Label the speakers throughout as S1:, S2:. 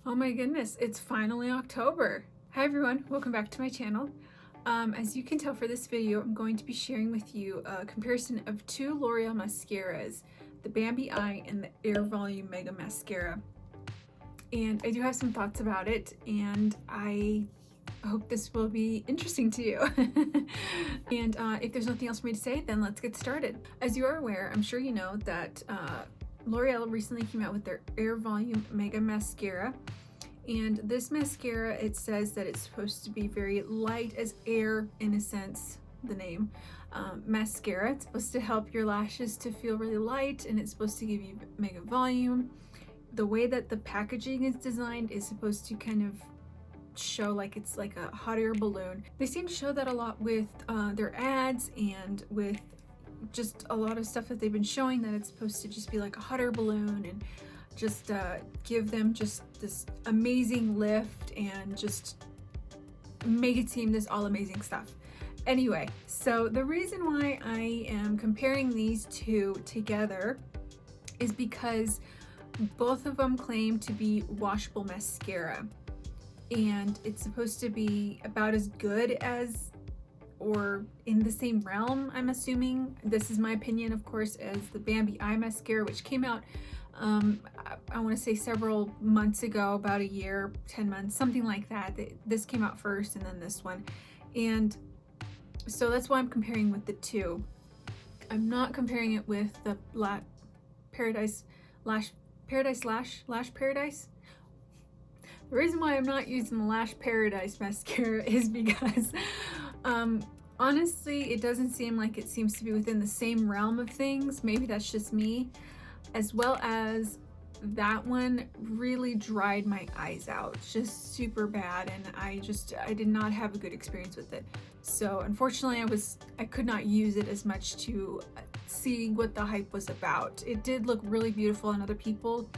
S1: Oh my goodness, it's finally October. Hi everyone, welcome back to my channel. As you can tell for this video, I'm going to be sharing with you a comparison of two L'Oreal mascaras, the Bambi Eye and the Air Volume Mega Mascara. And I do have some thoughts about it, and I hope this will be interesting to you. And if there's nothing else for me to say, then let's get started. As you are aware, I'm sure you know that L'Oreal recently came out with their Air Volume Mega Mascara. And this mascara, it says that it's supposed to be very light as air, in a sense, the name. Mascara. It's supposed to help your lashes to feel really light, and it's supposed to give you mega volume. The way that the packaging is designed is supposed to kind of show like it's like a hot air balloon. They seem to show that a lot with their ads and with just a lot of stuff that they've been showing, that it's supposed to just be like a hot air balloon and just give them just this amazing lift and just make it seem this all amazing stuff. Anyway, so the reason why I am comparing these two together is because both of them claim to be washable mascara, and it's supposed to be about as good as, or in the same realm, I'm assuming. This is my opinion, of course, as the Bambi Eye Mascara, which came out I want to say several months ago, about a year, 10 months, something like that. This came out first and then this one. And so that's why I'm comparing with the two. I'm not comparing it with the Paradise Lash. The reason why I'm not using the Lash Paradise mascara is because honestly, it doesn't seem like it seems to be within the same realm of things. Maybe that's just me. As well as that one really dried my eyes out, just super bad, and I did not have a good experience with it. So unfortunately I could not use it as much to see what the hype was about. It did look really beautiful on other people.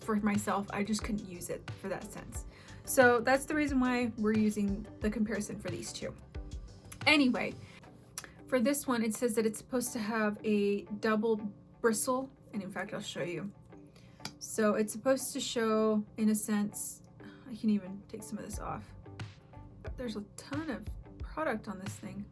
S1: For myself, I just couldn't use it for that sense. So that's the reason why we're using the comparison for these two. Anyway, for this one, it says that it's supposed to have a double bristle, and in fact I'll show you. So it's supposed to show, in a sense, I can even take some of this off. There's a ton of product on this thing.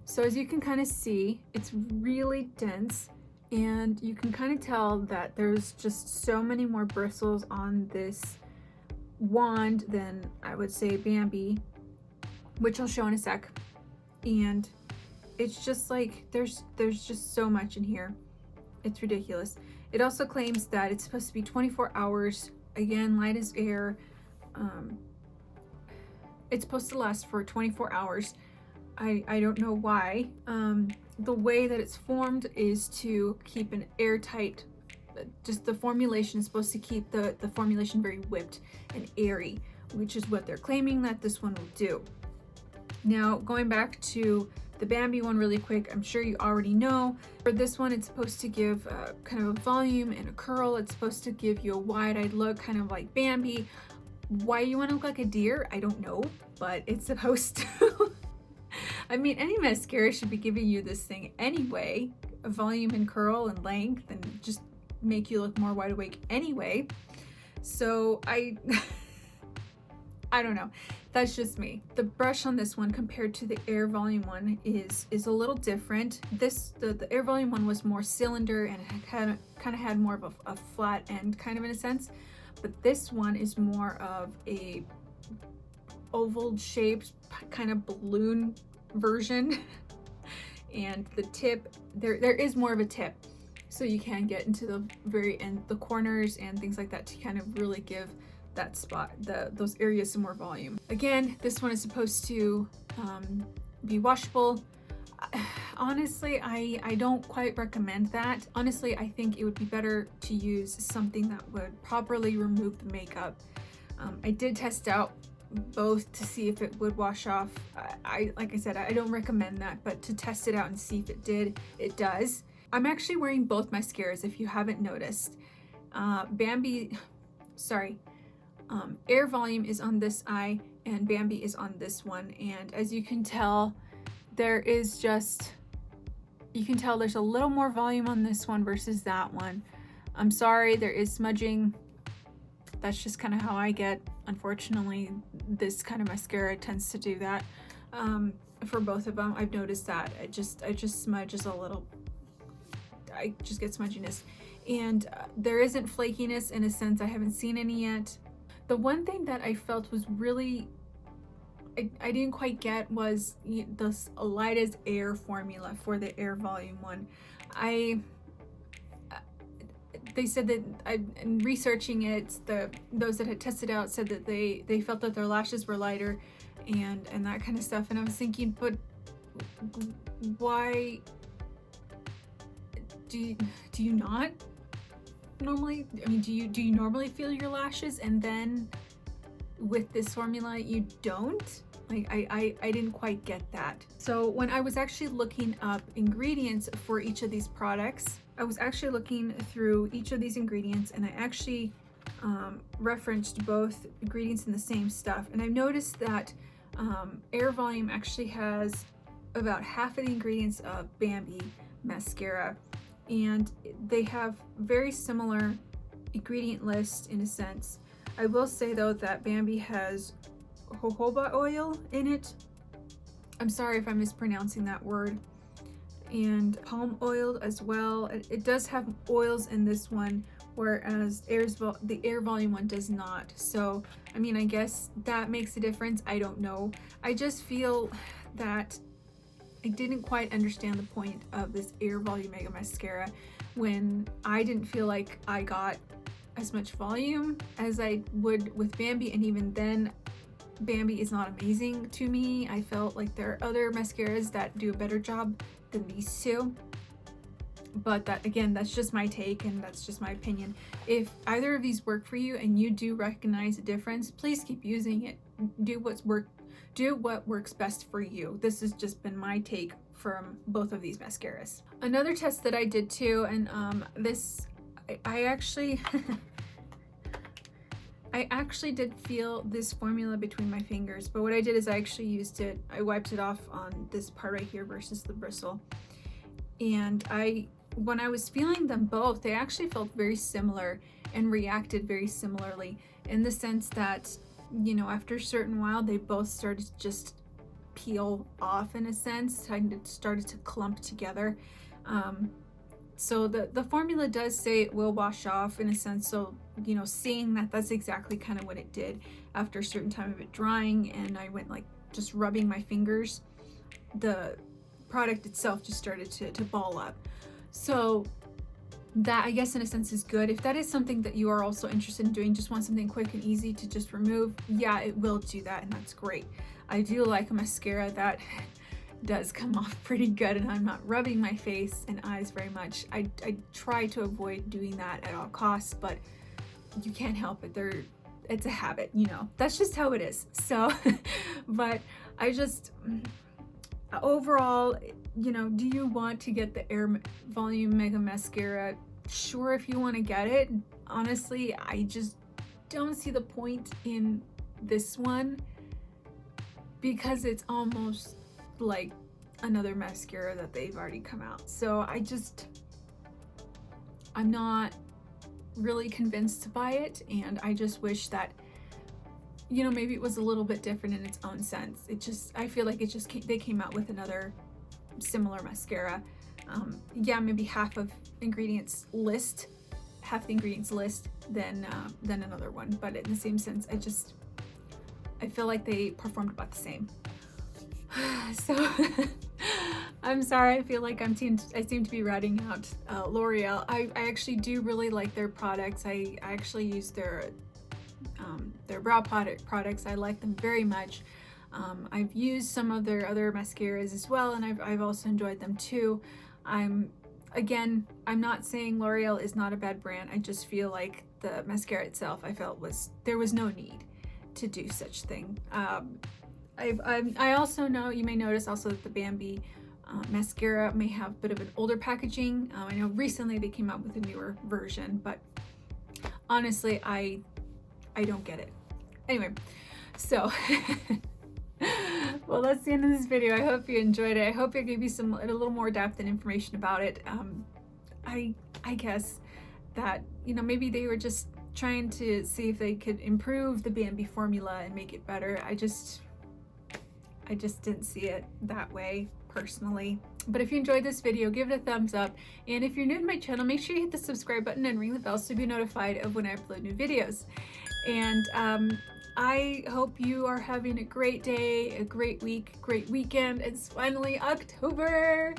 S1: So as you can kind of see, it's really dense, and you can kind of tell that there's just so many more bristles on this wand than, I would say, Bambi, which I'll show in a sec. And it's just like there's just so much in here. It's ridiculous. It also claims that it's supposed to be 24 hours, again, light as air. It's supposed to last for 24 hours. I don't know why. The way that it's formed is to keep an airtight, just the formulation is supposed to keep the formulation very whipped and airy, which is what they're claiming that this one will do. Now, going back to the Bambi one really quick, I'm sure you already know. For this one, it's supposed to give kind of a volume and a curl. It's supposed to give you a wide-eyed look, kind of like Bambi. Why you want to look like a deer, I don't know, but it's supposed to. I mean, any mascara should be giving you this thing anyway, a volume and curl and length, and just make you look more wide awake anyway. So I don't know. That's just me. The brush on this one compared to the Air Volume one is a little different. The Air Volume one was more cylinder, and it kind of had more of a flat end, kind of, in a sense. But this one is more of a oval shaped kind of balloon version. And the tip, there is more of a tip, so you can get into the very end, the corners and things like that, to kind of really give that spot, those areas, some more volume. Again, this one is supposed to be washable. Honestly, I don't quite recommend that. Honestly, I think it would be better to use something that would properly remove the makeup. I did test out both to see if it would wash off. Like I said, I don't recommend that, but to test it out and see if it did, it does. I'm actually wearing both mascaras, if you haven't noticed. Air Volume is on this eye and Bambi is on this one, and as you can tell, there's a little more volume on this one versus that one. I'm sorry, there is smudging That's just kind of how I get. Unfortunately, this kind of mascara tends to do that. For both of them, I've noticed that I just smudges a little. I just get smudginess, and there isn't flakiness in a sense. I haven't seen any yet. The one thing that I felt was really I didn't quite get was the Alida's Air formula for the Air Volume one. They said that in researching it, those that had tested out said that they felt that their lashes were lighter and that kind of stuff. And I was thinking, but why do you not normally? I mean, do you normally feel your lashes and then with this formula you don't? Like I didn't quite get that. So when I was actually looking up ingredients for each of these products, I was actually looking through each of these ingredients, and I actually referenced both ingredients in the same stuff. And I've noticed that Air Volume actually has about half of the ingredients of Bambi Mascara, and they have very similar ingredient list in a sense. I will say though that Bambi has jojoba oil in it. I'm sorry if I'm mispronouncing that word. And palm oil as well. It does have oils in this one, whereas the Air Volume one does not. So, I mean, I guess that makes a difference. I don't know. I just feel that I didn't quite understand the point of this Air Volume Mega Mascara when I didn't feel like I got as much volume as I would with Bambi, and even then Bambi is not amazing to me. I felt like there are other mascaras that do a better job than these two, but that again, that's just my take and that's just my opinion. If either of these work for you and you do recognize a difference, please keep using it. Do what works best for you. This has just been my take from both of these mascaras. Another test that I did too, and I actually I actually did feel this formula between my fingers, but what I did is I actually used it, I wiped it off on this part right here versus the bristle. And when I was feeling them both, they actually felt very similar and reacted very similarly, in the sense that, you know, after a certain while, they both started to just peel off in a sense, kind of started to clump together. So the formula does say it will wash off in a sense, so, you know, seeing that, that's exactly kind of what it did. After a certain time of it drying and I went like just rubbing my fingers, the product itself just started to ball up. So that, I guess, in a sense is good. If that is something that you are also interested in doing, just want something quick and easy to just remove, yeah, it will do that, and that's great. I do like a mascara that does come off pretty good and I'm not rubbing my face and eyes very much. I try to avoid doing that at all costs, but you can't help it. It's a habit, you know, that's just how it is. So but I just overall, you know, do you want to get the Air Volume Mega Mascara? Sure, if you want to get it. Honestly, I just don't see the point in this one because it's almost like another mascara that they've already come out. So I'm not really convinced to buy it, and I just wish that, you know, maybe it was a little bit different in its own sense. I feel like they came out with another similar mascara. Yeah, maybe half the ingredients list than another one, but in the same sense, I feel like they performed about the same. So I'm sorry, I feel like I seem to be ratting out L'Oreal. I actually do really like their products. I actually use their brow products. I like them very much. I've used some of their other mascaras as well, and I've also enjoyed them too. I'm not saying L'Oreal is not a bad brand. I just feel like the mascara itself, I felt there was no need to do such thing. I also know, you may notice also that the Bambi mascara may have a bit of an older packaging. I know recently they came out with a newer version, but honestly, I don't get it. Anyway, so well, that's the end of this video. I hope you enjoyed it. I hope it gave you a little more depth and information about it. I guess that, you know, maybe they were just trying to see if they could improve the Bambi formula and make it better. I just didn't see it that way personally. But if you enjoyed this video, give it a thumbs up, and if you're new to my channel, make sure you hit the subscribe button and ring the bell so you'll be notified of when I upload new videos. And I hope you are having a great day, a great week, great weekend. It's finally October,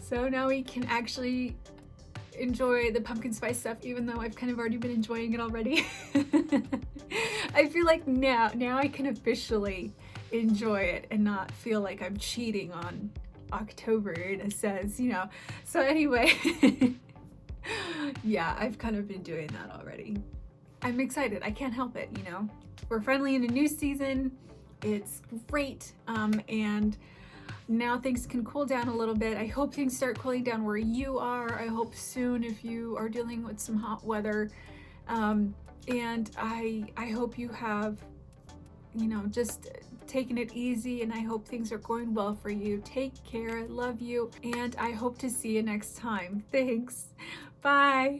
S1: so now we can actually enjoy the pumpkin spice stuff, even though I've kind of already been enjoying it already. I feel like now I can officially enjoy it and not feel like I'm cheating on October in a sense, you know. So anyway, yeah, I've kind of been doing that already. I'm excited. I can't help it, you know. We're finally in a new season. It's great. And now things can cool down a little bit. I hope things start cooling down where you are. I hope soon if you are dealing with some hot weather. And I hope you have, you know, just taking it easy, and I hope things are going well for you. Take care. I love you, and I hope to see you next time. Thanks. Bye.